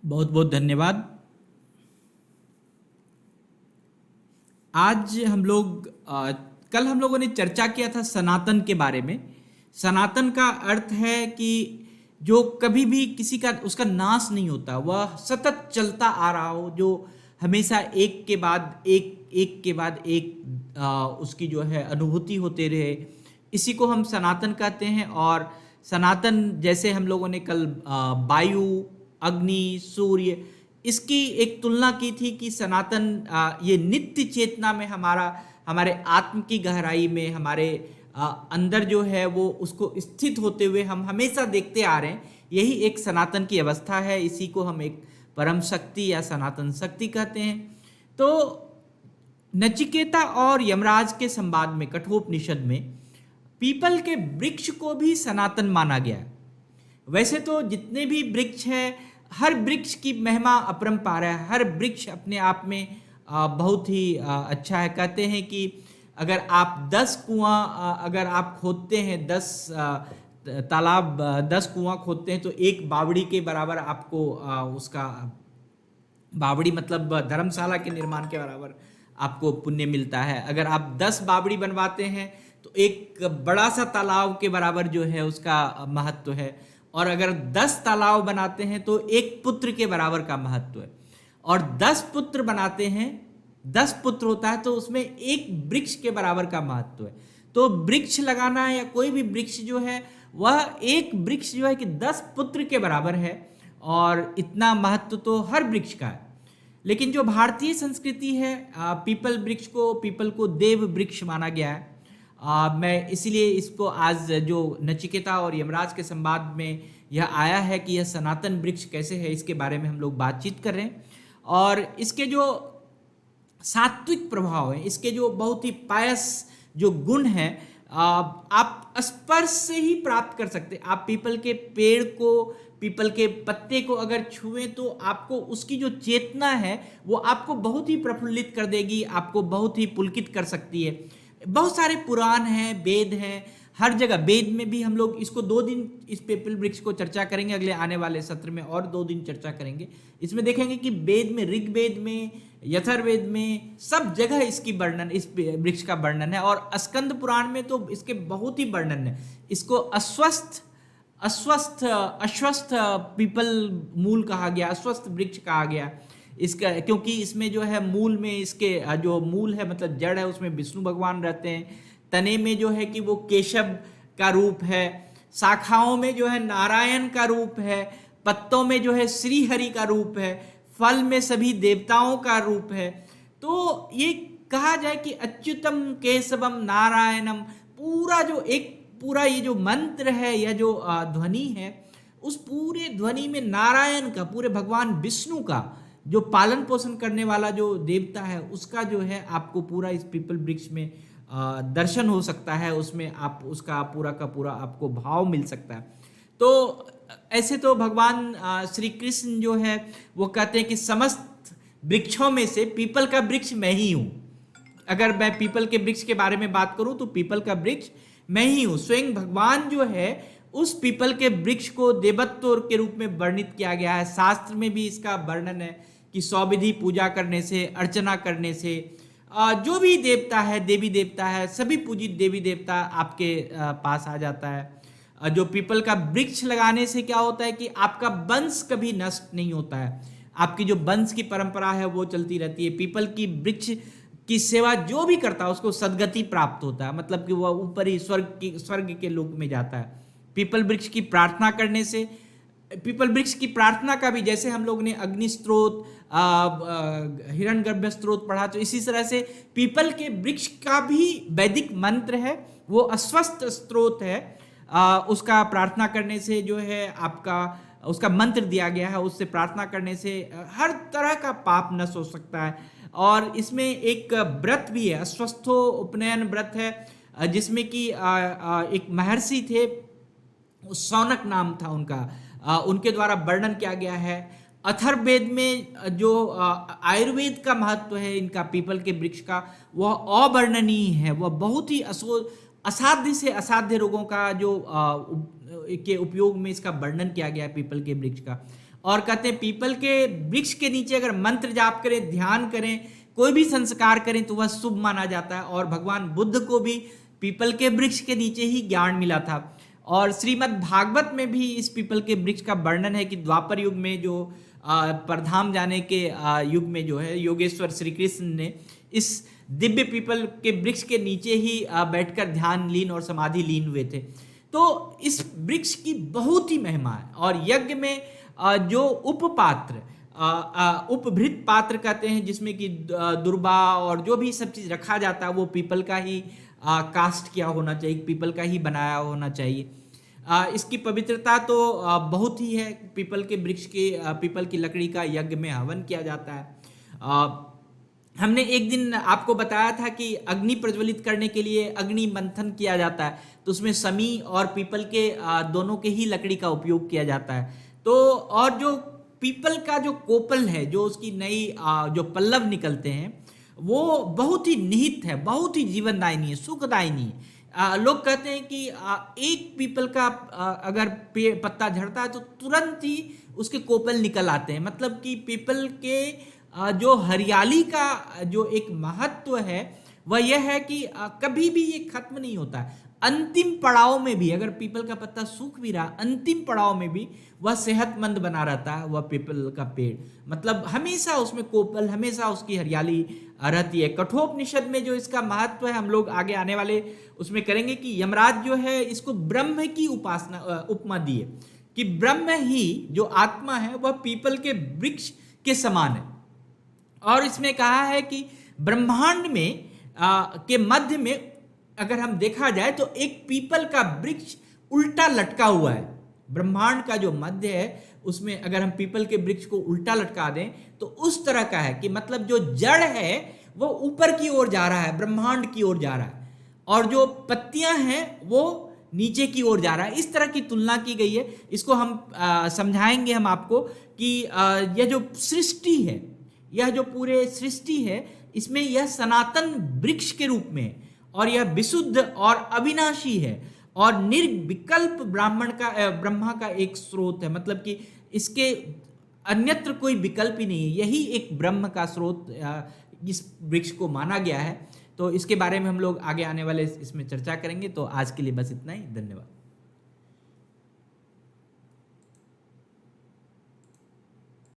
बहुत बहुत धन्यवाद। आज हम लोग कल हम लोगों ने चर्चा किया था सनातन के बारे में। सनातन का अर्थ है कि जो कभी भी किसी का उसका नाश नहीं होता, वह सतत चलता आ रहा हो, जो हमेशा एक के बाद एक उसकी जो है अनुभूति होते रहे, इसी को हम सनातन कहते हैं। और सनातन जैसे हम लोगों ने कल वायु, अग्नि, सूर्य, इसकी एक तुलना की थी कि सनातन ये नित्य चेतना में हमारे आत्म की गहराई में हमारे अंदर जो है वो उसको स्थित होते हुए हम हमेशा देखते आ रहे हैं। यही एक सनातन की अवस्था है, इसी को हम एक परम शक्ति या सनातन शक्ति कहते हैं। तो नचिकेता और यमराज के संवाद में कठोपनिषद में पीपल के वृक्ष को भी सनातन माना गया है। वैसे तो जितने भी वृक्ष हैं, हर वृक्ष की महिमा अपरंपार है, हर वृक्ष अपने आप में बहुत ही अच्छा है। कहते हैं कि अगर आप 10 कुआं अगर आप खोदते हैं, 10 तालाब, 10 कुआं खोदते हैं, तो एक बावड़ी के बराबर आपको उसका, बावड़ी मतलब धर्मशाला के निर्माण के बराबर आपको पुण्य मिलता है। अगर आप 10 बावड़ी बनवाते हैं तो एक बड़ा सा तालाब के बराबर जो है उसका महत्व है। और अगर 10 तालाब बनाते हैं तो एक पुत्र के बराबर का महत्व है। और 10 पुत्र बनाते हैं, 10 पुत्र होता है तो उसमें एक वृक्ष के बराबर का महत्व है। तो वृक्ष लगाना या कोई भी वृक्ष जो है वह एक वृक्ष जो है कि 10 पुत्र के बराबर है, और इतना महत्व तो हर वृक्ष का है। लेकिन जो भारतीय संस्कृति है, पीपल को देव वृक्ष माना गया है। मैं इसीलिए इसको आज जो नचिकेता और यमराज के संवाद में यह आया है कि यह सनातन वृक्ष कैसे है, इसके बारे में हम लोग बातचीत कर रहे हैं। और इसके जो सात्विक प्रभाव है, इसके जो बहुत ही पायस जो गुण है, आप स्पर्श से ही प्राप्त कर सकते। आप पीपल के पेड़ को, पीपल के पत्ते को अगर छुएं तो आपको उसकी जो चेतना है वो आपको बहुत ही प्रफुल्लित कर देगी, आपको बहुत ही पुलकित कर सकती है। बहुत सारे पुराण हैं, वेद हैं, हर जगह। वेद में भी हम लोग इसको 2 दिन इस पीपल वृक्ष को चर्चा करेंगे, अगले आने वाले सत्र में और 2 दिन चर्चा करेंगे। इसमें देखेंगे कि वेद में, ऋग्वेद में, यथर्वेद में, सब जगह इसकी वर्णन, इस वृक्ष का वर्णन है। और स्कंद पुराण में तो इसके बहुत ही वर्णन है। इसको अश्वस्थ पीपल मूल कहा गया, अश्वस्थ वृक्ष कहा गया। इसका, क्योंकि इसमें जो है मूल में इसके जो मूल है मतलब जड़ है उसमें विष्णु भगवान रहते हैं, तने में जो है कि वो केशव का रूप है, शाखाओं में जो है नारायण का रूप है, पत्तों में जो है श्री हरि का रूप है, फल में सभी देवताओं का रूप है। तो ये कहा जाए कि अच्युतम केशवम नारायणम, पूरा जो एक पूरा ये जो मंत्र है या जो ध्वनि है, उस पूरे ध्वनि में नारायण का, पूरे भगवान विष्णु का जो पालन पोषण करने वाला जो देवता है उसका जो है आपको पूरा इस पीपल वृक्ष में दर्शन हो सकता है, उसमें आप उसका पूरा का पूरा आपको भाव मिल सकता है। तो ऐसे तो भगवान श्री कृष्ण जो है वो कहते हैं कि समस्त वृक्षों में से पीपल का वृक्ष मैं ही हूँ। अगर मैं पीपल के वृक्ष के बारे में बात करूं तो पीपल का वृक्ष मैं ही हूं। स्वयं भगवान जो है उस पीपल के वृक्ष को देवत्व के रूप में वर्णित किया गया है। शास्त्र में भी इसका वर्णन है कि 100 विधि पूजा करने से, अर्चना करने से जो भी देवता है, देवी देवता है, सभी पूजित देवी देवता आपके पास आ जाता है। जो पीपल का वृक्ष लगाने से क्या होता है कि आपका वंश कभी नष्ट नहीं होता है, आपकी जो वंश की परंपरा है वो चलती रहती है। पीपल की वृक्ष की सेवा जो भी करता है उसको सदगति प्राप्त होता है, मतलब कि वह ऊपर ही स्वर्ग के लोक में जाता है। पीपल वृक्ष की प्रार्थना करने से, पीपल वृक्ष की प्रार्थना का भी, जैसे हम लोग ने अग्नि स्त्रोत, हिरण्यगर्भ स्त्रोत पढ़ा, तो इसी तरह से पीपल के वृक्ष का भी वैदिक मंत्र है, वो अस्वस्थ स्त्रोत है। उसका प्रार्थना करने से जो है आपका, उसका मंत्र दिया गया है, उससे प्रार्थना करने से हर तरह का पाप नष्ट हो सकता है। और इसमें एक व्रत भी है, अस्वस्थो उपनयन व्रत है, जिसमें कि एक महर्षि थे, शौनक नाम था उनका, उनके द्वारा वर्णन किया गया है। अथर्ववेद में जो आयुर्वेद का महत्व है इनका पीपल के वृक्ष का, वह अवर्णनीय है। वह बहुत ही असाध्य से असाध्य रोगों का जो के उपयोग में इसका वर्णन किया गया है पीपल के वृक्ष का। और कहते हैं पीपल के वृक्ष के नीचे अगर मंत्र जाप करें, ध्यान करें, कोई भी संस्कार करें तो वह शुभ माना जाता है। और भगवान बुद्ध को भी पीपल के वृक्ष के नीचे ही ज्ञान मिला था। और श्रीमद् भागवत में भी इस पीपल के वृक्ष का वर्णन है कि द्वापर युग में जो परधाम जाने के युग में जो है योगेश्वर श्री कृष्ण ने इस दिव्य पीपल के वृक्ष के नीचे ही बैठकर ध्यान लीन और समाधि लीन हुए थे। तो इस वृक्ष की बहुत ही महिमा है। और यज्ञ में जो उपपात्र, उपभृत पात्र कहते हैं, जिसमें कि दुर्बा और जो भी सब चीज़ रखा जाता है वो पीपल का ही कास्ट किया होना चाहिए, पीपल का ही बनाया होना चाहिए। इसकी पवित्रता तो बहुत ही है। पीपल के वृक्ष के, पीपल की लकड़ी का यज्ञ में हवन किया जाता है। हमने एक दिन आपको बताया था कि अग्नि प्रज्वलित करने के लिए अग्नि मंथन किया जाता है, तो उसमें समी और पीपल के दोनों के ही लकड़ी का उपयोग किया जाता है। तो और जो पीपल का जो कोपल है, जो उसकी नई जो पल्लव निकलते हैं, वो बहुत ही निहित है, बहुत ही जीवनदायिनी है, सुखदायिनी है। लोग कहते हैं कि एक पीपल का अगर पत्ता झड़ता है तो तुरंत ही उसके कोपल निकल आते हैं। मतलब कि पीपल के जो हरियाली का जो एक महत्व है वह यह है कि कभी भी ये खत्म नहीं होता है। अंतिम पड़ाव में भी अगर पीपल का पत्ता सूख भी रहा, अंतिम पड़ाव में भी वह सेहतमंद बना रहता है, वह पीपल का पेड़। मतलब हमेशा उसमें कोपल, हमेशा उसकी हरियाली रहती है। कठोपनिषद में जो इसका महत्व है, हम लोग आगे आने वाले उसमें करेंगे कि यमराज जो है इसको ब्रह्म की उपासना उपमा दी है कि ब्रह्म ही जो आत्मा है वह पीपल के वृक्ष के समान है। और इसमें कहा है कि ब्रह्मांड में के मध्य में अगर हम देखा जाए तो एक पीपल का वृक्ष उल्टा लटका हुआ है। ब्रह्मांड का जो मध्य है उसमें अगर हम पीपल के वृक्ष को उल्टा लटका दें तो उस तरह का है कि मतलब जो जड़ है वो ऊपर की ओर जा रहा है, ब्रह्मांड की ओर जा रहा है, और जो पत्तियां हैं वो नीचे की ओर जा रहा है। इस तरह की तुलना की गई है। इसको हम समझाएंगे हम आपको कि यह जो सृष्टि है, यह जो पूरे सृष्टि है, इसमें यह सनातन वृक्ष के रूप में है और यह विशुद्ध और अविनाशी है और निर्विकल्प ब्रह्मा का एक स्रोत है। मतलब कि इसके अन्यत्र कोई विकल्प ही नहीं है, यही एक ब्रह्म का स्रोत इस वृक्ष को माना गया है। तो इसके बारे में हम लोग आगे आने वाले इसमें चर्चा करेंगे। तो आज के लिए बस इतना ही, धन्यवाद।